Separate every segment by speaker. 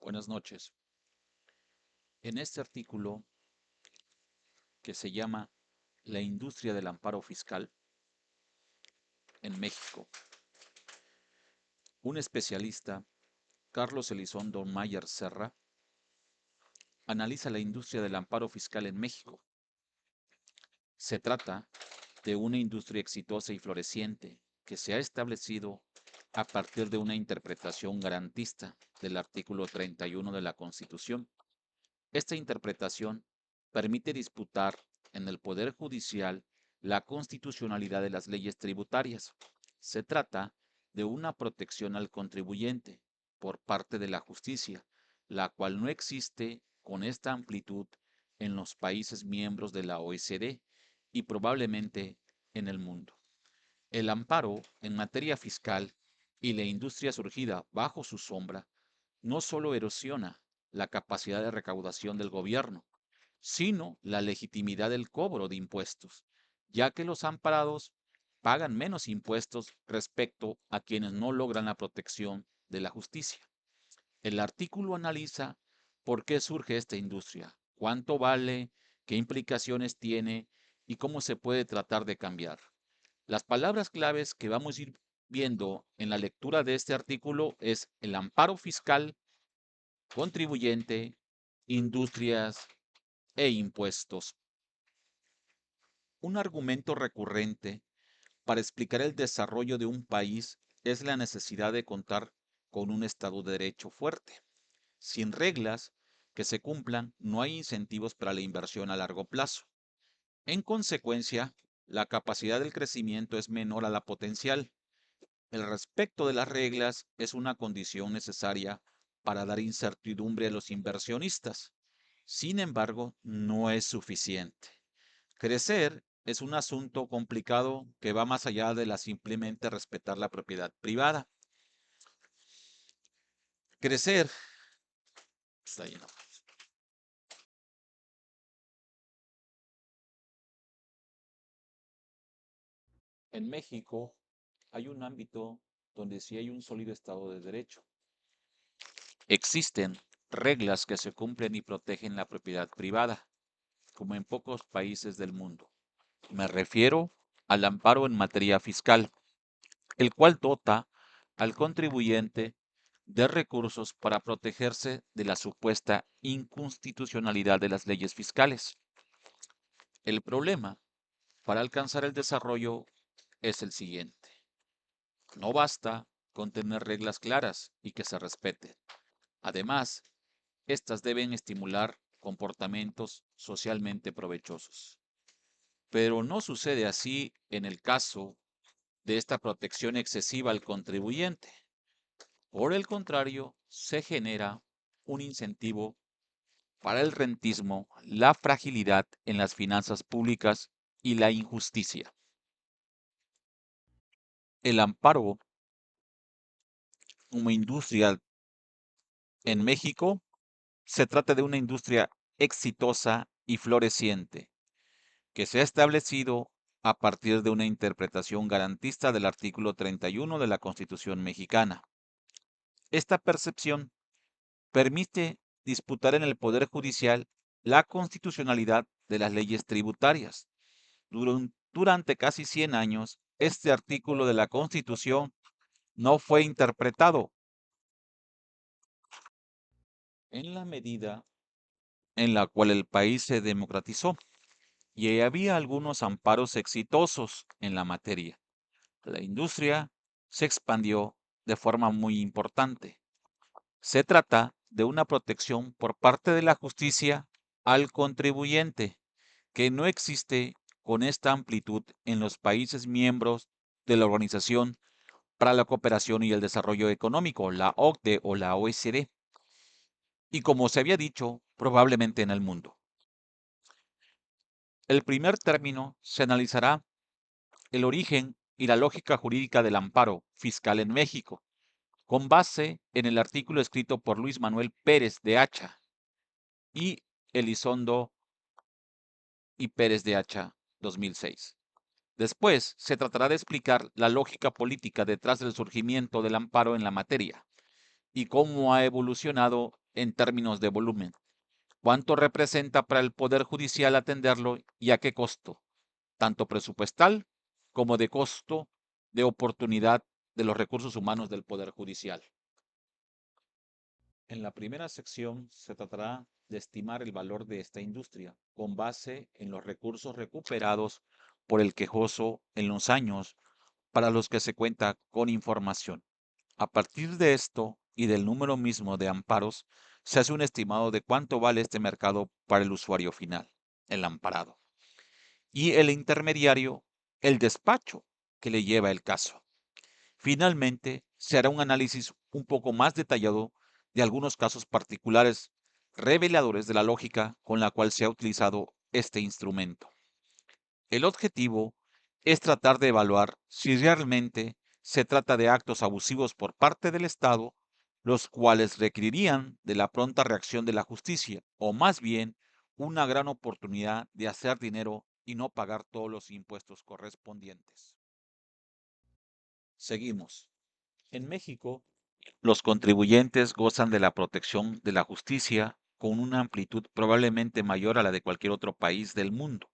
Speaker 1: Buenas noches. En este artículo que se llama La industria del amparo fiscal en México, un especialista, Carlos Elizondo Mayer Serra, analiza la industria del amparo fiscal en México. Se trata de una industria exitosa y floreciente que se ha establecido a partir de una interpretación garantista del artículo 31 de la Constitución. Esta interpretación permite disputar en el Poder Judicial la constitucionalidad de las leyes tributarias. Se trata de una protección al contribuyente por parte de la justicia, la cual no existe con esta amplitud en los países miembros de la OECD y probablemente en el mundo. El amparo en materia fiscal y la industria surgida bajo su sombra no solo erosiona la capacidad de recaudación del gobierno, sino la legitimidad del cobro de impuestos, ya que los amparados pagan menos impuestos respecto a quienes no logran la protección de la justicia. El artículo analiza por qué surge esta industria, cuánto vale, qué implicaciones tiene y cómo se puede tratar de cambiar. Las palabras claves que vamos a ir viendo en la lectura de este artículo es el amparo fiscal, contribuyente, industrias e impuestos. Un argumento recurrente para explicar el desarrollo de un país es la necesidad de contar con un Estado de Derecho fuerte. Sin reglas que se cumplan, no hay incentivos para la inversión a largo plazo. En consecuencia, la capacidad del crecimiento es menor a la potencial. El respeto de las reglas es una condición necesaria para dar incertidumbre a los inversionistas. Sin embargo, no es suficiente. Crecer es un asunto complicado que va más allá de la simplemente respetar la propiedad privada. Crecer está lleno. En México hay un ámbito donde sí hay un sólido Estado de Derecho. Existen reglas que se cumplen y protegen la propiedad privada, como en pocos países del mundo. Me refiero al amparo en materia fiscal, el cual dota al contribuyente de recursos para protegerse de la supuesta inconstitucionalidad de las leyes fiscales. El problema para alcanzar el desarrollo es el siguiente. No basta con tener reglas claras y que se respeten. Además, estas deben estimular comportamientos socialmente provechosos. Pero no sucede así en el caso de esta protección excesiva al contribuyente. Por el contrario, se genera un incentivo para el rentismo, la fragilidad en las finanzas públicas y la injusticia. El amparo como industria en México se trata de una industria exitosa y floreciente que se ha establecido a partir de una interpretación garantista del artículo 31 de la Constitución mexicana. Esta percepción permite disputar en el Poder Judicial la constitucionalidad de las leyes tributarias. Durante casi 100 años, este artículo de la Constitución no fue interpretado en la medida en la cual el país se democratizó y había algunos amparos exitosos en la materia. La industria se expandió de forma muy importante. Se trata de una protección por parte de la justicia al contribuyente, que no existe con esta amplitud en los países miembros de la Organización para la Cooperación y el Desarrollo Económico, la OCDE o la OECD, y como se había dicho, probablemente en el mundo. El primer término se analizará el origen y la lógica jurídica del amparo fiscal en México, con base en el artículo escrito por Luis Manuel Pérez de Hacha y Elizondo y Pérez de Hacha 2006. Después se tratará de explicar la lógica política detrás del surgimiento del amparo en la materia y cómo ha evolucionado en términos de volumen. ¿Cuánto representa para el Poder Judicial atenderlo y a qué costo? Tanto presupuestal como de costo de oportunidad de los recursos humanos del Poder Judicial. En la primera sección se tratará de estimar el valor de esta industria con base en los recursos recuperados por el quejoso en los años para los que se cuenta con información. A partir de esto y del número mismo de amparos, se hace un estimado de cuánto vale este mercado para el usuario final, el amparado, y el intermediario, el despacho que le lleva el caso. Finalmente, se hará un análisis un poco más detallado de algunos casos particulares reveladores de la lógica con la cual se ha utilizado este instrumento. El objetivo es tratar de evaluar si realmente se trata de actos abusivos por parte del Estado, los cuales requerirían de la pronta reacción de la justicia, o más bien una gran oportunidad de hacer dinero y no pagar todos los impuestos correspondientes. Seguimos. En México, los contribuyentes gozan de la protección de la justicia con una amplitud probablemente mayor a la de cualquier otro país del mundo.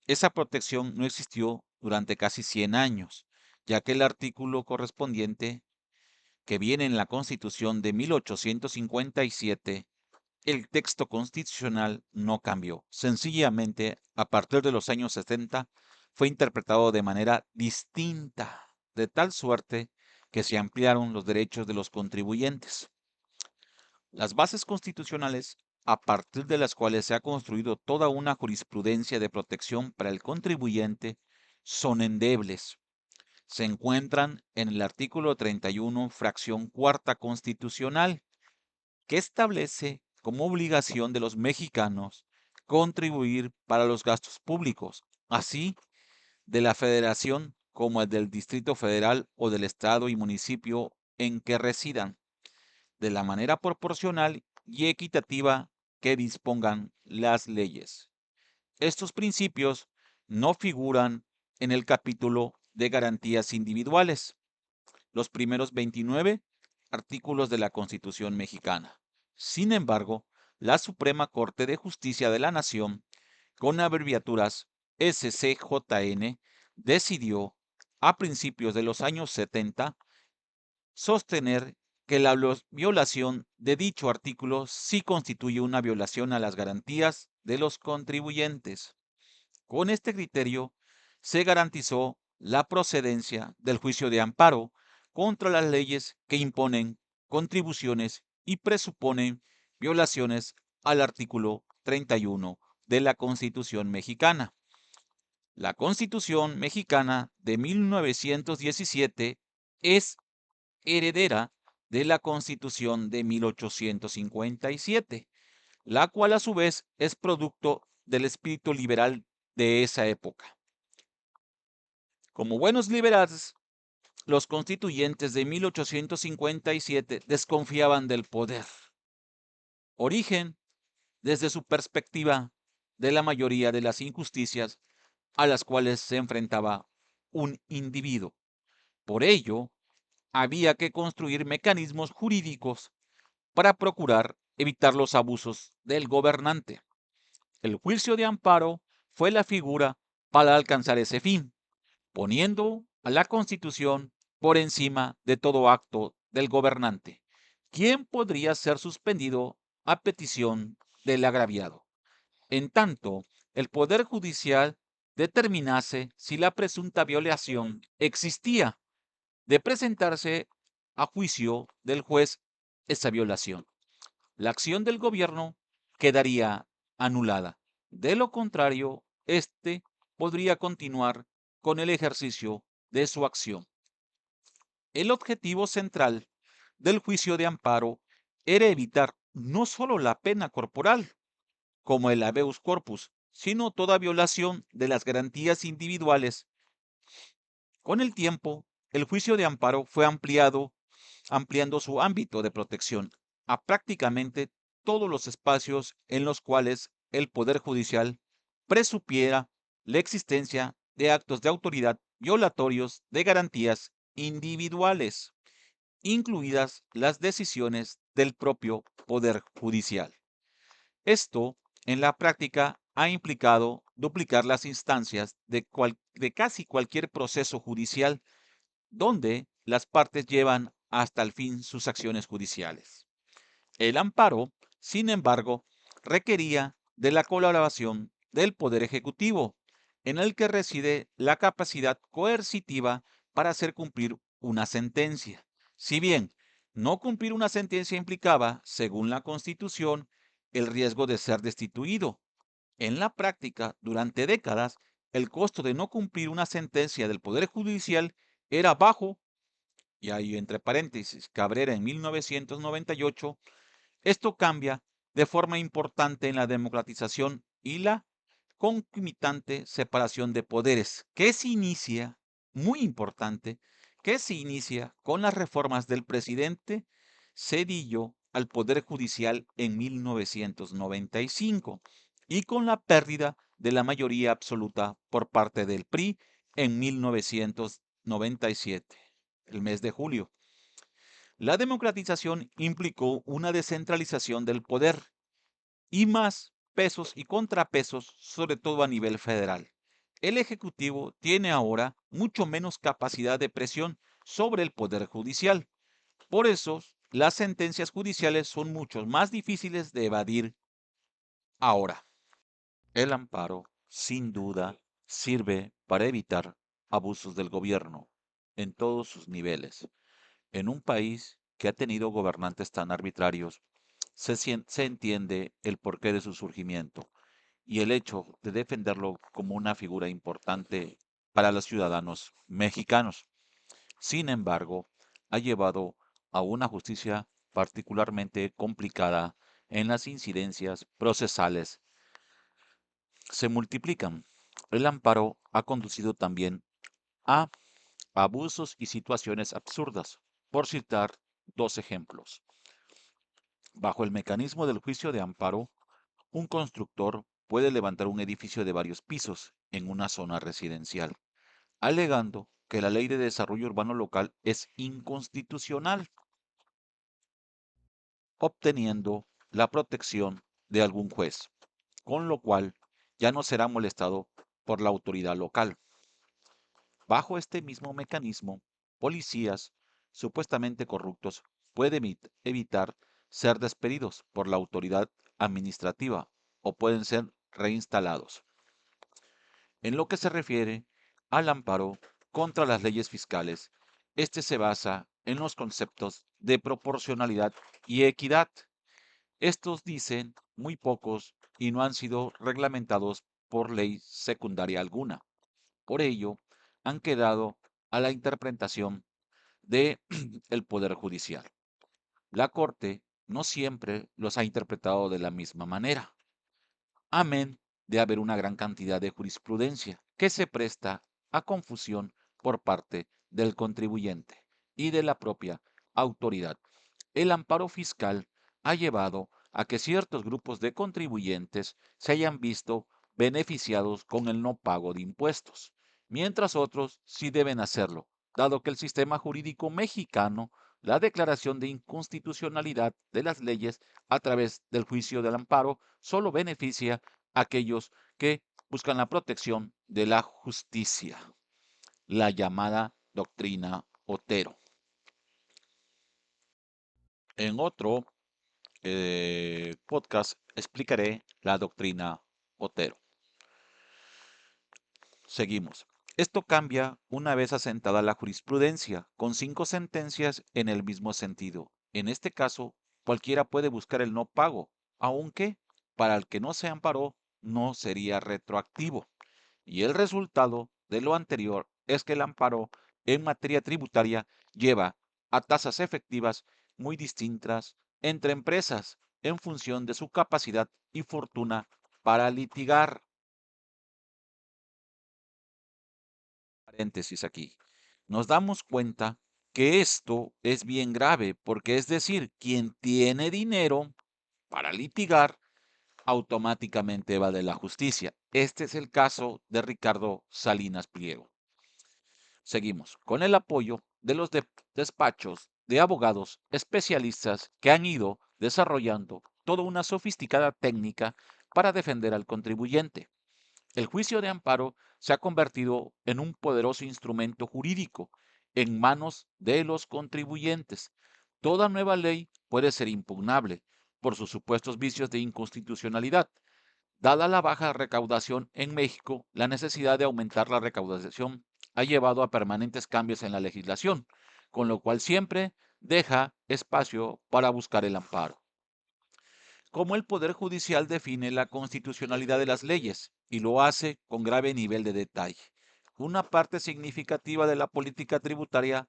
Speaker 1: Esa protección no existió durante casi 100 años, ya que el artículo correspondiente que viene en la Constitución de 1857, el texto constitucional no cambió. Sencillamente, a partir de los años 70, fue interpretado de manera distinta, de tal suerte que se ampliaron los derechos de los contribuyentes. Las bases constitucionales, a partir de las cuales se ha construido toda una jurisprudencia de protección para el contribuyente, son endebles. Se encuentran en el artículo 31, fracción cuarta constitucional, que establece como obligación de los mexicanos contribuir para los gastos públicos, así de la federación como el del Distrito Federal o del estado y municipio en que residan, de la manera proporcional y equitativa que dispongan las leyes. Estos principios no figuran en el capítulo de garantías individuales, los primeros 29 artículos de la Constitución mexicana. Sin embargo, la Suprema Corte de Justicia de la Nación, con abreviaturas SCJN, decidió a principios de los años 70 sostener que la violación de dicho artículo sí constituye una violación a las garantías de los contribuyentes. Con este criterio, se garantizó la procedencia del juicio de amparo contra las leyes que imponen contribuciones y presuponen violaciones al artículo 31 de la Constitución mexicana. La Constitución mexicana de 1917 es heredera de la Constitución de 1857, la cual a su vez es producto del espíritu liberal de esa época. Como buenos liberales, los constituyentes de 1857 desconfiaban del poder, origen, desde su perspectiva, de la mayoría de las injusticias a las cuales se enfrentaba un individuo. Por ello, había que construir mecanismos jurídicos para procurar evitar los abusos del gobernante. El juicio de amparo fue la figura para alcanzar ese fin, poniendo a la Constitución por encima de todo acto del gobernante, quien podría ser suspendido a petición del agraviado. En tanto, el Poder Judicial determinase si la presunta violación existía, de presentarse a juicio del juez esa violación. La acción del gobierno quedaría anulada. De lo contrario, éste podría continuar con el ejercicio de su acción. El objetivo central del juicio de amparo era evitar no solo la pena corporal, como el habeas corpus, sino toda violación de las garantías individuales. Con el tiempo, el juicio de amparo fue ampliando su ámbito de protección a prácticamente todos los espacios en los cuales el Poder Judicial presupiera la existencia de actos de autoridad violatorios de garantías individuales. incluidas las decisiones del propio Poder Judicial. Esto, en la práctica, ha implicado duplicar las instancias de casi cualquier proceso judicial donde las partes llevan hasta el fin sus acciones judiciales. El amparo, sin embargo, requería de la colaboración del Poder Ejecutivo, en el que reside la capacidad coercitiva para hacer cumplir una sentencia. Si bien no cumplir una sentencia implicaba, según la Constitución, el riesgo de ser destituido, en la práctica, durante décadas, el costo de no cumplir una sentencia del Poder Judicial era bajo, y ahí entre paréntesis, Cabrera en 1998. Esto cambia de forma importante en la democratización y la concomitante separación de poderes, que se inicia, muy importante, que se inicia con las reformas del presidente Cedillo al Poder Judicial en 1995 y con la pérdida de la mayoría absoluta por parte del PRI en 1997, el mes de julio. La democratización implicó una descentralización del poder y más pesos y contrapesos, sobre todo a nivel federal. El Ejecutivo tiene ahora mucho menos capacidad de presión sobre el Poder Judicial. Por eso, las sentencias judiciales son mucho más difíciles de evadir ahora. El amparo, sin duda, sirve para evitar abusos del gobierno en todos sus niveles. En un país que ha tenido gobernantes tan arbitrarios, se entiende el porqué de su surgimiento y el hecho de defenderlo como una figura importante para los ciudadanos mexicanos. Sin embargo, ha llevado a una justicia particularmente complicada en las incidencias procesales. Se multiplican. El amparo ha conducido también a abusos y situaciones absurdas. Por citar dos ejemplos. Bajo el mecanismo del juicio de amparo, un constructor puede levantar un edificio de varios pisos en una zona residencial, alegando que la ley de desarrollo urbano local es inconstitucional, obteniendo la protección de algún juez, con lo cual ya no será molestado por la autoridad local. Bajo este mismo mecanismo, policías supuestamente corruptos pueden evitar ser despedidos por la autoridad administrativa o pueden ser reinstalados. En lo que se refiere al amparo contra las leyes fiscales, este se basa en los conceptos de proporcionalidad y equidad. Estos dicen muy pocos y no han sido reglamentados por ley secundaria alguna. Por ello, han quedado a la interpretación de el Poder Judicial. La Corte no siempre los ha interpretado de la misma manera, amén de haber una gran cantidad de jurisprudencia que se presta a confusión por parte del contribuyente y de la propia autoridad. El amparo fiscal ha llevado a que ciertos grupos de contribuyentes se hayan visto beneficiados con el no pago de impuestos, mientras otros sí deben hacerlo, dado que el sistema jurídico mexicano, la declaración de inconstitucionalidad de las leyes a través del juicio del amparo, solo beneficia a aquellos que buscan la protección de la justicia, la llamada doctrina Otero. En otro podcast explicaré la doctrina Otero. Seguimos. Esto cambia una vez asentada la jurisprudencia, con 5 sentencias en el mismo sentido. En este caso, cualquiera puede buscar el no pago, aunque para el que no se amparó no sería retroactivo. Y el resultado de lo anterior es que el amparo en materia tributaria lleva a tasas efectivas muy distintas entre empresas en función de su capacidad y fortuna para litigar. Paréntesis aquí. Nos damos cuenta que esto es bien grave porque es decir, quien tiene dinero para litigar automáticamente va de la justicia. Este es el caso de Ricardo Salinas Pliego. Seguimos con el apoyo de los despachos de abogados especialistas que han ido desarrollando toda una sofisticada técnica para defender al contribuyente. El juicio de amparo se ha convertido en un poderoso instrumento jurídico en manos de los contribuyentes. Toda nueva ley puede ser impugnable por sus supuestos vicios de inconstitucionalidad. Dada la baja recaudación en México, la necesidad de aumentar la recaudación ha llevado a permanentes cambios en la legislación, con lo cual siempre deja espacio para buscar el amparo. Como el Poder Judicial define la constitucionalidad de las leyes y lo hace con grave nivel de detalle. Una parte significativa de la política tributaria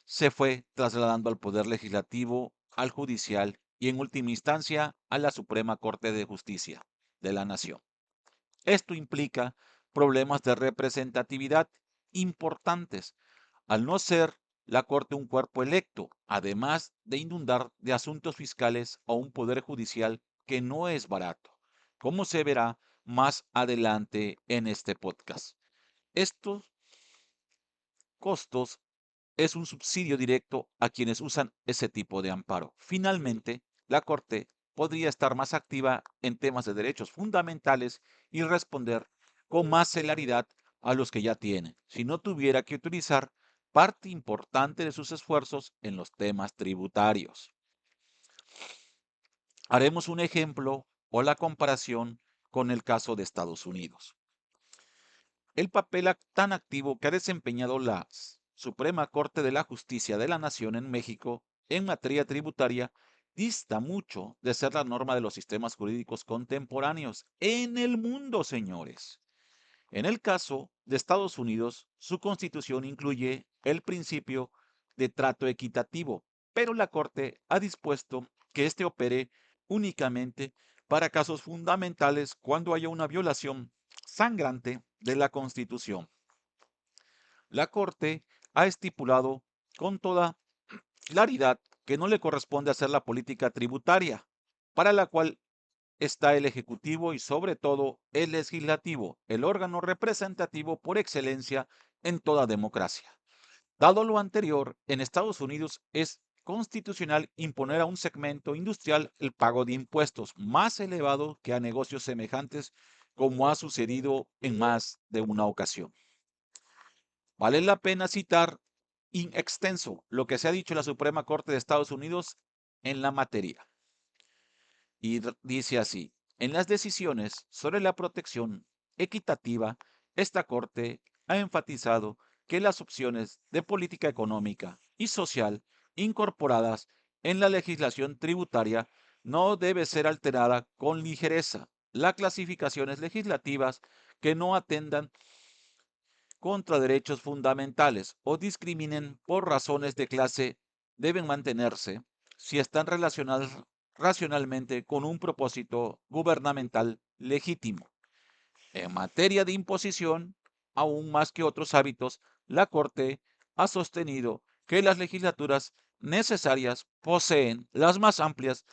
Speaker 1: se fue trasladando al Poder Legislativo, al Judicial y en última instancia a la Suprema Corte de Justicia de la Nación. Esto implica problemas de representatividad importantes, al no ser la Corte un cuerpo electo, además de inundar de asuntos fiscales a un poder judicial que no es barato, como se verá más adelante en este podcast. Estos costos es un subsidio directo a quienes usan ese tipo de amparo. Finalmente, la Corte podría estar más activa en temas de derechos fundamentales y responder con más celeridad a los que ya tienen, si no tuviera que utilizar parte importante de sus esfuerzos en los temas tributarios. Haremos un ejemplo o la comparación con el caso de Estados Unidos. El papel tan activo que ha desempeñado la Suprema Corte de la Justicia de la Nación en México en materia tributaria dista mucho de ser la norma de los sistemas jurídicos contemporáneos en el mundo, señores. En el caso de Estados Unidos, su constitución incluye el principio de trato equitativo, pero la Corte ha dispuesto que éste opere únicamente para casos fundamentales cuando haya una violación sangrante de la Constitución. La Corte ha estipulado con toda claridad que no le corresponde hacer la política tributaria, para la cual está el Ejecutivo y sobre todo el Legislativo, el órgano representativo por excelencia en toda democracia. Dado lo anterior, en Estados Unidos es constitucional imponer a un segmento industrial el pago de impuestos más elevado que a negocios semejantes, como ha sucedido en más de una ocasión. Vale la pena citar in extenso lo que se ha dicho en la Suprema Corte de Estados Unidos en la materia. Y dice así, en las decisiones sobre la protección equitativa, esta Corte ha enfatizado que las opciones de política económica y social incorporadas en la legislación tributaria no debe ser alterada con ligereza. Las clasificaciones legislativas que no atendan contra derechos fundamentales o discriminen por razones de clase deben mantenerse si están relacionadas racionalmente con un propósito gubernamental legítimo. En materia de imposición, aún más que otros hábitos, la Corte ha sostenido que las legislaturas necesarias poseen las más amplias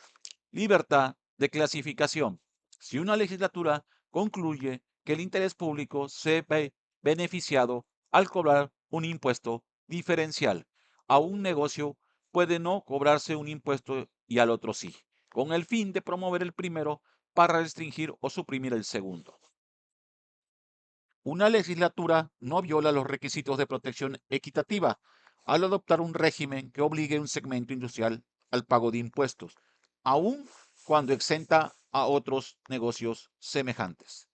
Speaker 1: libertad de clasificación. Si una legislatura concluye que el interés público se ve beneficiado al cobrar un impuesto diferencial, a un negocio puede no cobrarse un impuesto y al otro sí, con el fin de promover el primero para restringir o suprimir el segundo. Una legislatura no viola los requisitos de protección equitativa al adoptar un régimen que obligue a un segmento industrial al pago de impuestos, aun cuando exenta a otros negocios semejantes.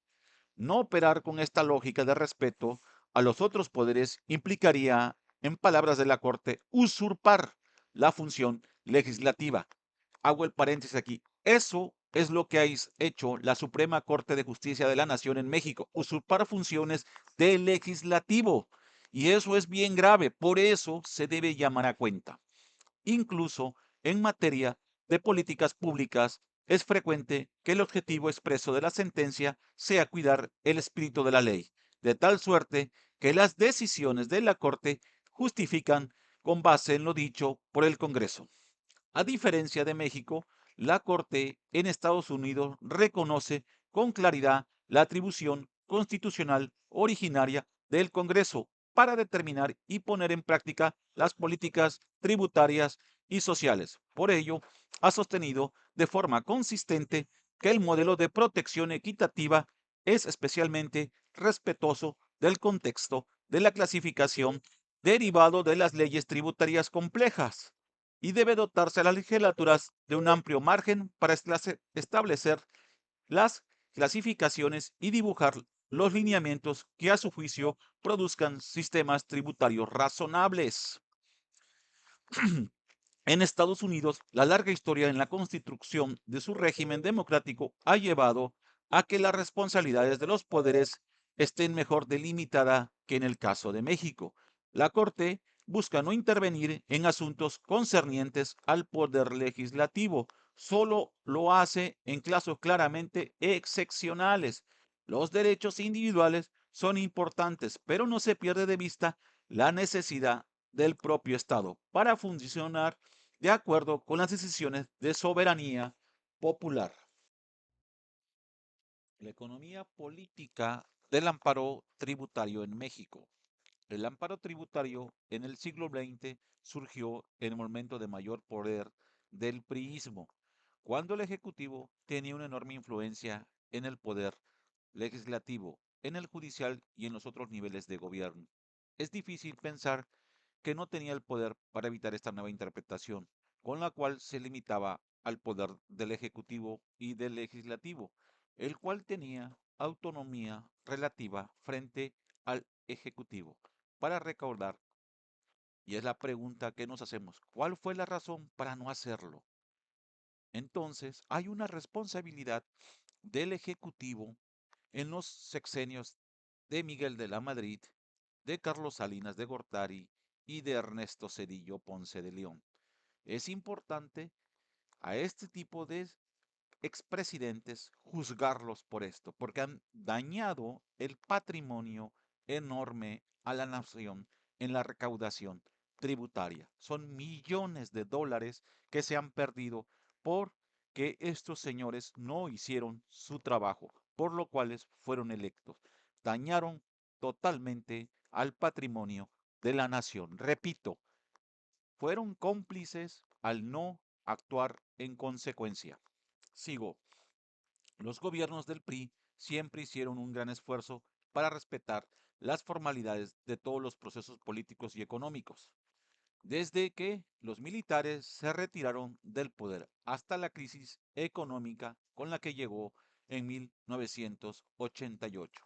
Speaker 1: No operar con esta lógica de respeto a los otros poderes implicaría, en palabras de la Corte, usurpar la función legislativa. Hago el paréntesis aquí. Eso es lo que ha hecho la Suprema Corte de Justicia de la Nación en México, usurpar funciones del legislativo. Y eso es bien grave, por eso se debe llamar a cuenta. Incluso en materia de políticas públicas, es frecuente que el objetivo expreso de la sentencia sea cuidar el espíritu de la ley, de tal suerte que las decisiones de la Corte justifican con base en lo dicho por el Congreso. A diferencia de México, la Corte en Estados Unidos reconoce con claridad la atribución constitucional originaria del Congreso para determinar y poner en práctica las políticas tributarias y sociales. Por ello, ha sostenido de forma consistente que el modelo de protección equitativa es especialmente respetuoso del contexto de la clasificación derivado de las leyes tributarias complejas y debe dotarse a las legislaturas de un amplio margen para establecer las clasificaciones y dibujar los lineamientos que a su juicio produzcan sistemas tributarios razonables. En Estados Unidos, la larga historia en la constitución de su régimen democrático ha llevado a que las responsabilidades de los poderes estén mejor delimitada que en el caso de México. La Corte busca no intervenir en asuntos concernientes al poder legislativo, solo lo hace en casos claramente excepcionales. Los derechos individuales son importantes, pero no se pierde de vista la necesidad del propio Estado para funcionar de acuerdo con las decisiones de soberanía popular. La economía política del amparo tributario en México. El amparo tributario en el siglo XX surgió en el momento de mayor poder del priismo, cuando el Ejecutivo tenía una enorme influencia en el poder legislativo, en el judicial y en los otros niveles de gobierno. Es difícil pensar que no tenía el poder para evitar esta nueva interpretación, con la cual se limitaba al poder del Ejecutivo y del Legislativo, el cual tenía autonomía relativa frente al Ejecutivo para recaudar. Y es la pregunta que nos hacemos, ¿cuál fue la razón para no hacerlo? Entonces, hay una responsabilidad del Ejecutivo en los sexenios de Miguel de la Madrid, de Carlos Salinas de Gortari y de Ernesto Cedillo Ponce de León. Es importante a este tipo de expresidentes juzgarlos por esto, porque han dañado el patrimonio enorme a la nación en la recaudación tributaria. Son millones de dólares que se han perdido porque estos señores no hicieron su trabajo, por lo cuales fueron electos. Dañaron totalmente al patrimonio de la nación. Repito, fueron cómplices al no actuar en consecuencia. Sigo. Los gobiernos del PRI siempre hicieron un gran esfuerzo para respetar las formalidades de todos los procesos políticos y económicos, desde que los militares se retiraron del poder hasta la crisis económica con la que llegó en 1988.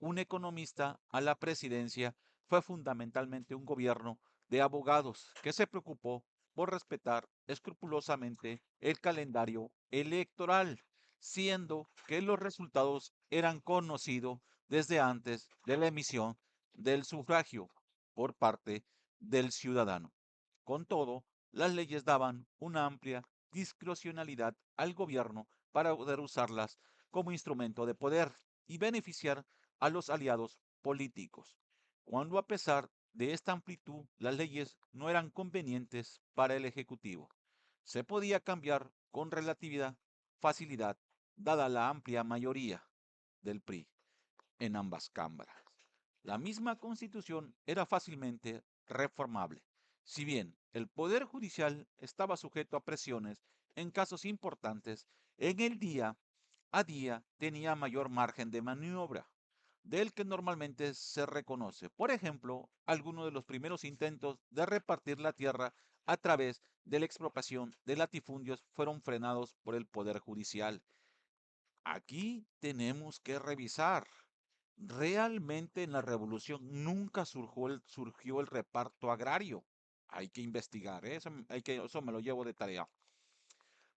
Speaker 1: Un economista a la presidencia fue fundamentalmente un gobierno de abogados que se preocupó por respetar escrupulosamente el calendario electoral, siendo que los resultados eran conocidos desde antes de la emisión del sufragio por parte del ciudadano. Con todo, las leyes daban una amplia discrecionalidad al gobierno para poder usarlas como instrumento de poder y beneficiar a los aliados políticos, cuando a pesar de esta amplitud las leyes no eran convenientes para el Ejecutivo. Se podía cambiar con relatividad facilidad, dada la amplia mayoría del PRI en ambas cámaras. La misma constitución era fácilmente reformable. Si bien el Poder Judicial estaba sujeto a presiones en casos importantes, en el día a día tenía mayor margen de maniobra del que normalmente se reconoce. Por ejemplo, algunos de los primeros intentos de repartir la tierra a través de la expropiación de latifundios fueron frenados por el Poder Judicial. Aquí tenemos que revisar. Realmente en la revolución nunca surgió el reparto agrario. Hay que investigar, ¿eh? Eso me lo llevo de tarea.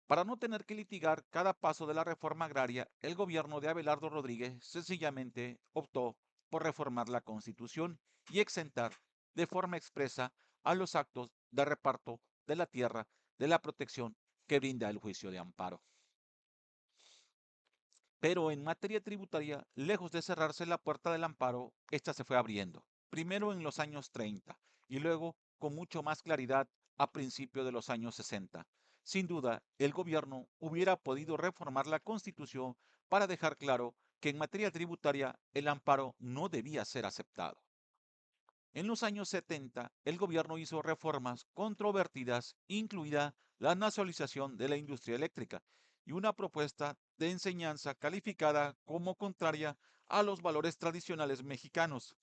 Speaker 1: Para no tener que litigar cada paso de la reforma agraria, el gobierno de Abelardo Rodríguez sencillamente optó por reformar la Constitución y exentar de forma expresa a los actos de reparto de la tierra de la protección que brinda el juicio de amparo. Pero en materia tributaria, lejos de cerrarse la puerta del amparo, esta se fue abriendo, primero en los años 30 y luego con mucho más claridad a principios de los años 60. Sin duda, el gobierno hubiera podido reformar la Constitución para dejar claro que en materia tributaria el amparo no debía ser aceptado. En los años 70, el gobierno hizo reformas controvertidas, incluida la nacionalización de la industria eléctrica y una propuesta de enseñanza calificada como contraria a los valores tradicionales mexicanos,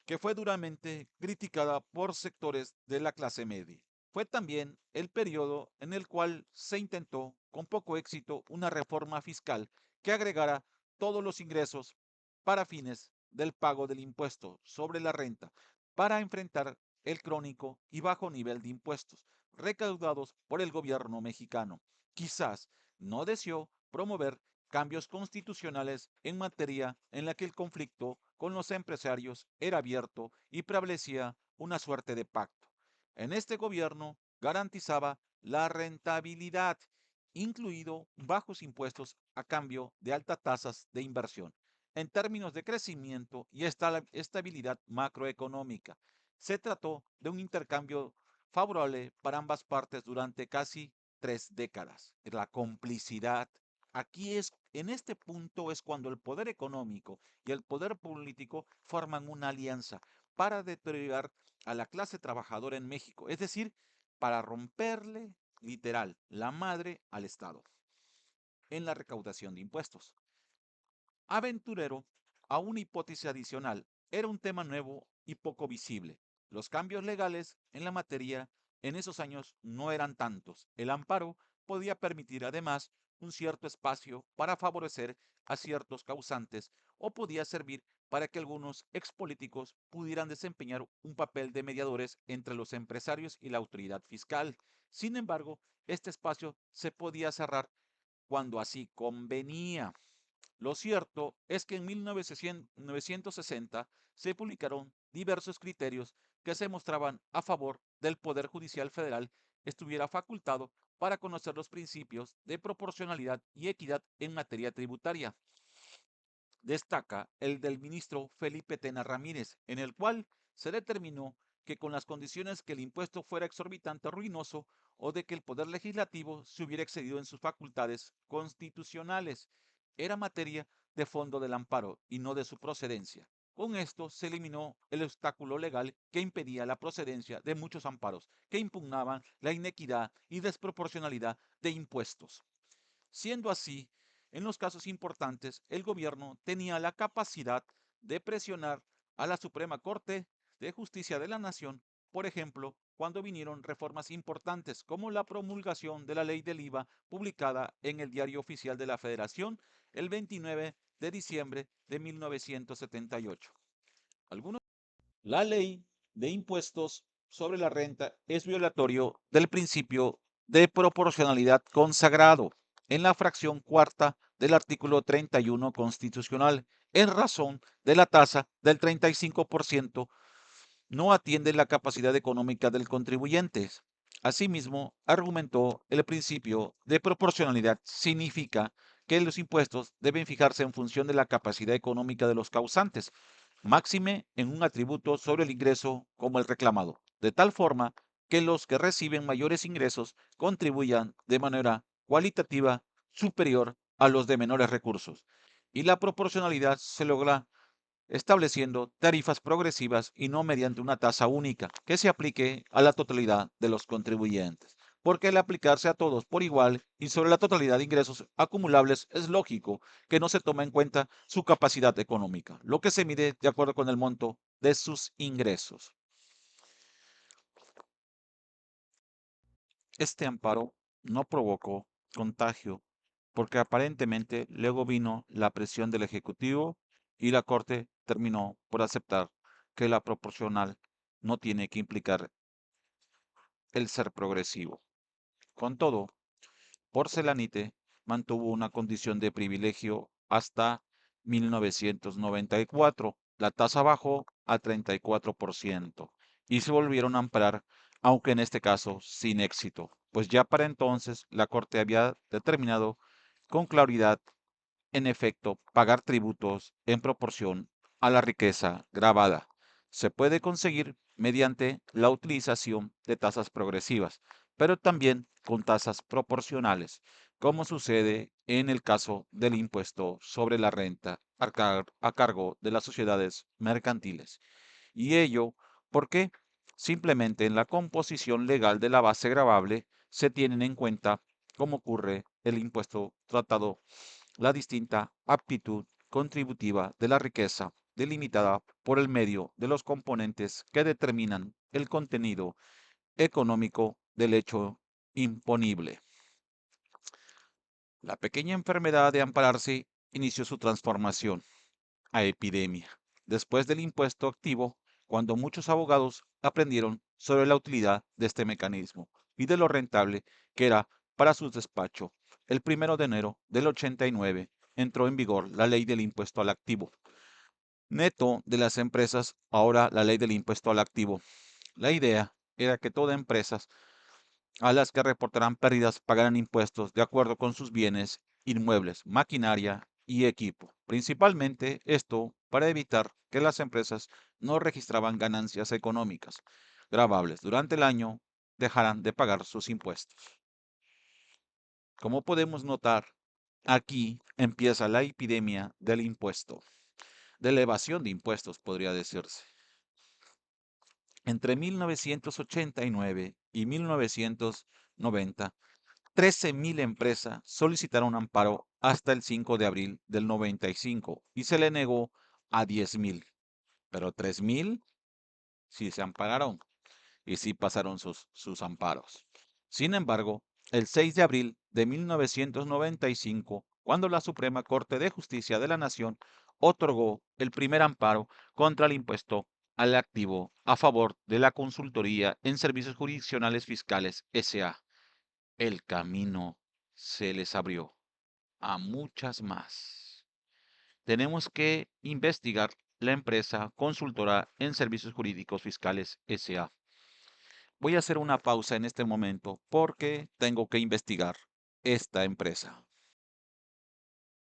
Speaker 1: que fue duramente criticada por sectores de la clase media. Fue también el periodo en el cual se intentó, con poco éxito, una reforma fiscal que agregara todos los ingresos para fines del pago del impuesto sobre la renta para enfrentar el crónico y bajo nivel de impuestos recaudados por el gobierno mexicano. Quizás no deseó promover cambios constitucionales en materia en la que el conflicto con los empresarios era abierto y prevalecía una suerte de pacto. En este gobierno garantizaba la rentabilidad, incluido bajos impuestos a cambio de altas tasas de inversión, en términos de crecimiento y estabilidad macroeconómica. Se trató de un intercambio favorable para ambas partes durante casi 3 décadas. La complicidad. Aquí es, en este punto es cuando el poder económico y el poder político forman una alianza para deteriorar a la clase trabajadora en México, es decir, para romperle literal la madre al Estado en la recaudación de impuestos. Aventurero a una hipótesis adicional, era un tema nuevo y poco visible. Los cambios legales en la materia en esos años no eran tantos. El amparo podía permitir además un cierto espacio para favorecer a ciertos causantes o podía servir para que algunos expolíticos pudieran desempeñar un papel de mediadores entre los empresarios y la autoridad fiscal. Sin embargo, este espacio se podía cerrar cuando así convenía. Lo cierto es que en 1960 se publicaron diversos criterios que se mostraban a favor del Poder Judicial Federal estuviera facultado para conocer los principios de proporcionalidad y equidad en materia tributaria. Destaca el del ministro Felipe Tena Ramírez, en el cual se determinó que con las condiciones que el impuesto fuera exorbitante o ruinoso o de que el Poder Legislativo se hubiera excedido en sus facultades constitucionales, era materia de fondo del amparo y no de su procedencia. Con esto se eliminó el obstáculo legal que impedía la procedencia de muchos amparos que impugnaban la inequidad y desproporcionalidad de impuestos. Siendo así, en los casos importantes, el gobierno tenía la capacidad de presionar a la Suprema Corte de Justicia de la Nación, por ejemplo, cuando vinieron reformas importantes como la promulgación de la ley del IVA publicada en el Diario Oficial de la Federación el 29 de diciembre de 1978. Algunos La ley de impuestos sobre la renta es violatorio del principio de proporcionalidad consagrado en la fracción cuarta del artículo 31 constitucional, en razón de la tasa del 35% no atiende la capacidad económica del contribuyente. Asimismo, argumentó el principio de proporcionalidad significa que los impuestos deben fijarse en función de la capacidad económica de los causantes, máxime en un atributo sobre el ingreso como el reclamado, de tal forma que los que reciben mayores ingresos contribuyan de manera cualitativa superior a los de menores recursos. Y la proporcionalidad se logra estableciendo tarifas progresivas y no mediante una tasa única que se aplique a la totalidad de los contribuyentes. Porque al aplicarse a todos por igual y sobre la totalidad de ingresos acumulables, es lógico que no se tome en cuenta su capacidad económica, lo que se mide de acuerdo con el monto de sus ingresos. Este amparo no provocó contagio porque aparentemente luego vino la presión del Ejecutivo y la Corte terminó por aceptar que la proporcional no tiene que implicar el ser progresivo. Con todo, Porcelanite mantuvo una condición de privilegio hasta 1994. La tasa bajó a 34% y se volvieron a amparar, aunque en este caso sin éxito, pues ya para entonces la Corte había determinado con claridad, en efecto, pagar tributos en proporción a la riqueza grabada. Se puede conseguir mediante la utilización de tasas progresivas, pero también con tasas proporcionales, como sucede en el caso del impuesto sobre la renta a cargo de las sociedades mercantiles. Y ello ¿Por qué? Simplemente en la composición legal de la base gravable se tienen en cuenta, como ocurre el impuesto tratado, la distinta aptitud contributiva de la riqueza, delimitada por el medio de los componentes que determinan el contenido económico del hecho imponible. La pequeña enfermedad de ampararse inició su transformación a epidemia, después del impuesto activo, cuando muchos abogados aprendieron sobre la utilidad de este mecanismo y de lo rentable que era para sus despachos. El 1 de enero del 89 entró en vigor la ley del impuesto al activo. Neto de las empresas, ahora la ley del impuesto al activo. La idea era que todas empresas a las que reportarán pérdidas pagarán impuestos de acuerdo con sus bienes, inmuebles, maquinaria y equipo. Principalmente esto para evitar que las empresas no registraban ganancias económicas gravables durante el año dejaran de pagar sus impuestos. Como podemos notar, aquí empieza la epidemia del impuesto, de la evasión de impuestos, podría decirse. Entre 1989 y 1990, 13.000 empresas solicitaron amparo hasta el 5 de abril del 95 y se le negó a 10.000, pero 3.000 sí se ampararon y sí pasaron sus amparos. Sin embargo, el 6 de abril de 1995, cuando la Suprema Corte de Justicia de la Nación otorgó el primer amparo contra el impuesto al activo a favor de la consultoría en servicios jurisdiccionales fiscales S.A., el camino se les abrió a muchas más. Tenemos que investigar la empresa consultora en servicios jurídicos fiscales S.A. Voy a hacer una pausa en este momento porque tengo que investigar esta empresa.